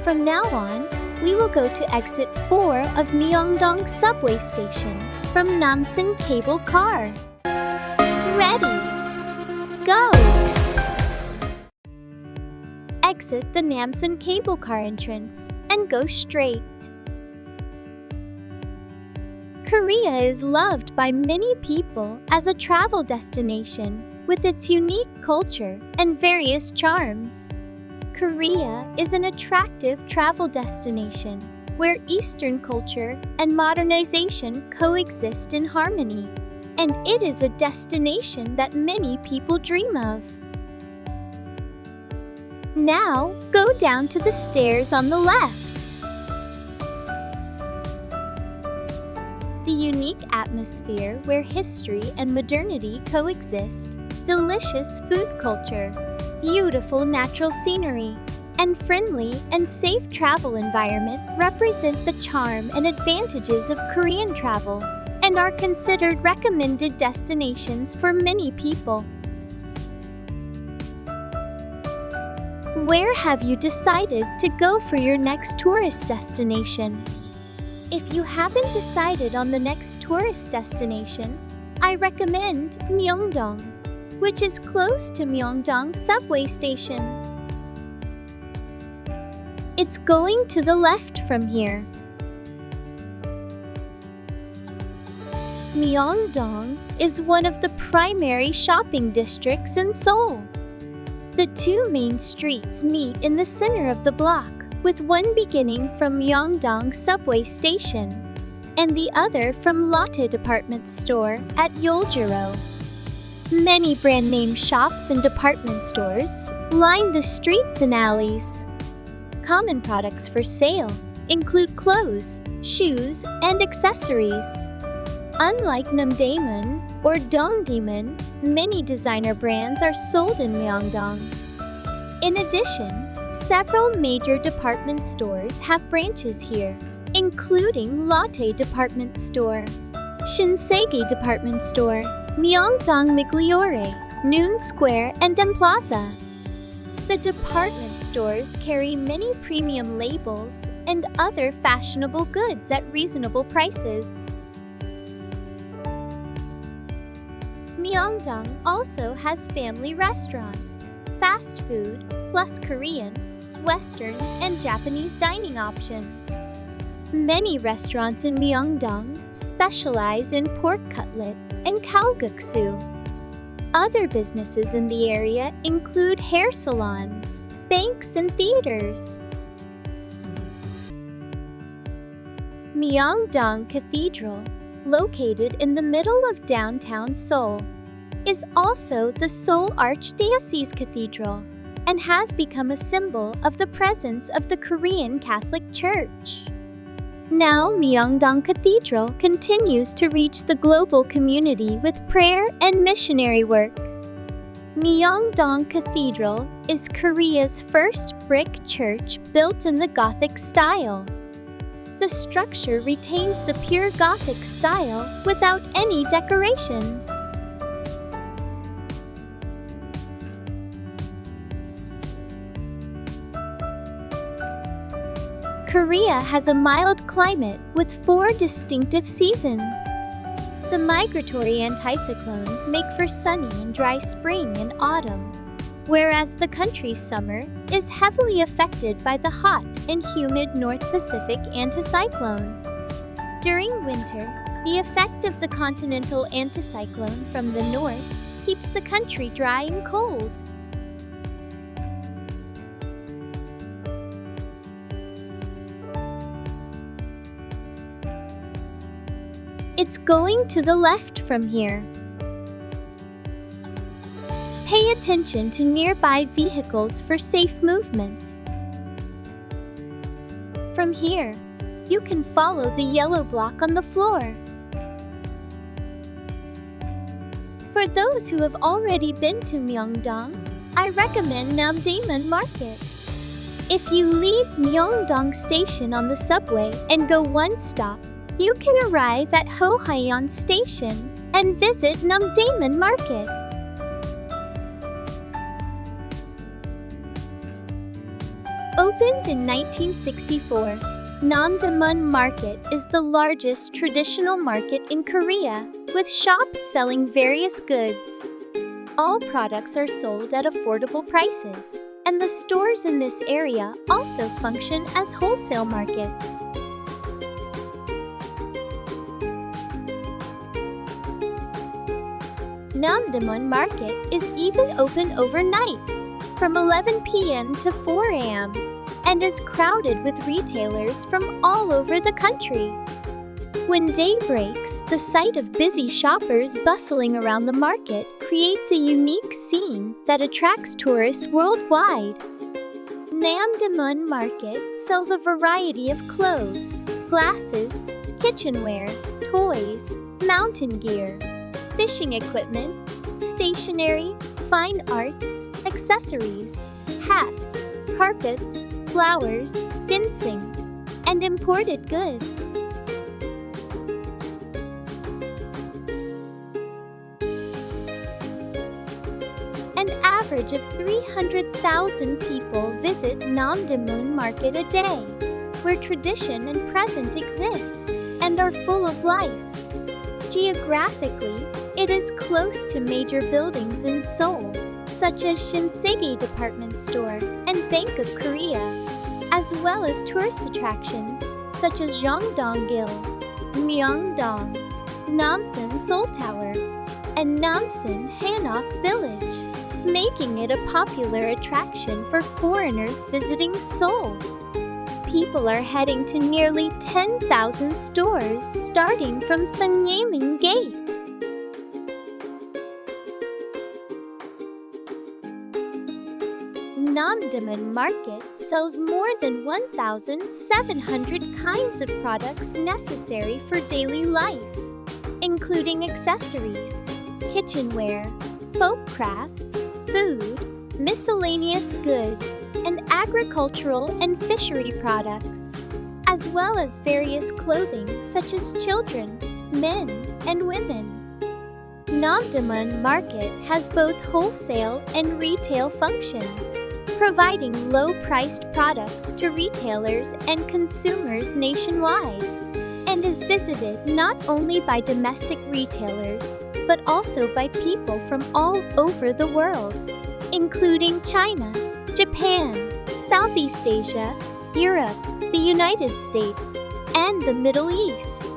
From now on, we will go to exit 4 of Myeongdong subway station from Namsan cable car. Ready? Go! Exit the Namsan cable car entrance and go straight. Korea is loved by many people as a travel destination with its unique culture and various charms. Korea is an attractive travel destination where Eastern culture and modernization coexist in harmony, and it is a destination that many people dream of. Now, go down to the stairs on the left. The unique atmosphere where history and modernity coexist, delicious food culture, beautiful natural scenery, and friendly and safe travel environment represent the charm and advantages of Korean travel and are considered recommended destinations for many people. Where have you decided to go for your next tourist destination? If you haven't decided on the next tourist destination, I recommend Myeongdong, which is close to Myeongdong subway station. It's going to the left from here. Myeongdong is one of the primary shopping districts in Seoul. The two main streets meet in the center of the block, with one beginning from Myeongdong subway station and the other from Lotte department store at Yeoljiro. Many brand name shops and department stores line the streets and alleys. Common products for sale include clothes, shoes, and accessories. Unlike Namdaemun or Dongdaemun, many designer brands are sold in Myeongdong. In addition, several major department stores have branches here, including Lotte Department Store, Shinsegae Department Store, Myeongdong Migliore, Noon Square, and M Plaza. The department stores carry many premium labels and other fashionable goods at reasonable prices. Myeongdong also has family restaurants, fast food, plus Korean, Western, and Japanese dining options. Many restaurants in Myeongdong specialize in pork cutlet and kalguksu. Other businesses in the area include hair salons, banks, and theaters. Myeongdong Cathedral, located in the middle of downtown Seoul, is also the Seoul Archdiocese Cathedral and has become a symbol of the presence of the Korean Catholic Church. Now, Myeongdong Cathedral continues to reach the global community with prayer and missionary work. Myeongdong Cathedral is Korea's first brick church built in the Gothic style. The structure retains the pure Gothic style without any decorations. Korea has a mild climate with 4 distinctive seasons. The migratory anticyclones make for sunny and dry spring and autumn, whereas the country's summer is heavily affected by the hot and humid North Pacific anticyclone. During winter, the effect of the continental anticyclone from the north keeps the country dry and cold. It's going to the left from here. Pay attention to nearby vehicles for safe movement. From here, you can follow the yellow block on the floor. For those who have already been to Myeongdong, I recommend Namdaemun Market. If you leave Myeongdong Station on the subway and go one stop, you can arrive at Hohaeon Station and visit Namdaemun Market. Open Founded in 1964, Namdaemun Market is the largest traditional market in Korea, with shops selling various goods. All products are sold at affordable prices, and the stores in this area also function as wholesale markets. Namdaemun Market is even open overnight, from 11 p.m. to 4 a.m., and is crowded with retailers from all over the country. When day breaks, the sight of busy shoppers bustling around the market creates a unique scene that attracts tourists worldwide. Namdaemun Market sells a variety of clothes, glasses, kitchenware, toys, mountain gear, fishing equipment, stationery, fine arts, accessories, hats, carpets, flowers, ginseng, and imported goods. An average of 300,000 people visit Namdaemun Market a day, where tradition and present exist and are full of life. Geographically, it is close to major buildings in Seoul, such as Shinsegae Department Store and Bank of Korea, as well as tourist attractions such as Yeongdong-gil, Myeongdong, Namsan Seoultower, and Namsan Hanok Village, making it a popular attraction for foreigners visiting Seoul. People are heading to nearly 10,000 stores starting from Sungyemun Gate. Namdaemun Market sells more than 1,700 kinds of products necessary for daily life, including accessories, kitchenware, folk crafts, food, miscellaneous goods, and agricultural and fishery products, as well as various clothing such as children, men, and women. Namdaemun Market has both wholesale and retail functions, providing low-priced products to retailers and consumers nationwide, and is visited not only by domestic retailers, but also by people from all over the world, including China, Japan, Southeast Asia, Europe, the United States, and the Middle East.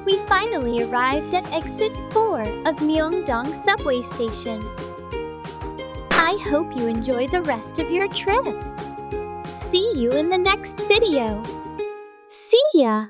We finally arrived at exit 4 of Myeongdong subway station. I hope you enjoy the rest of your trip. See you in the next video. See ya!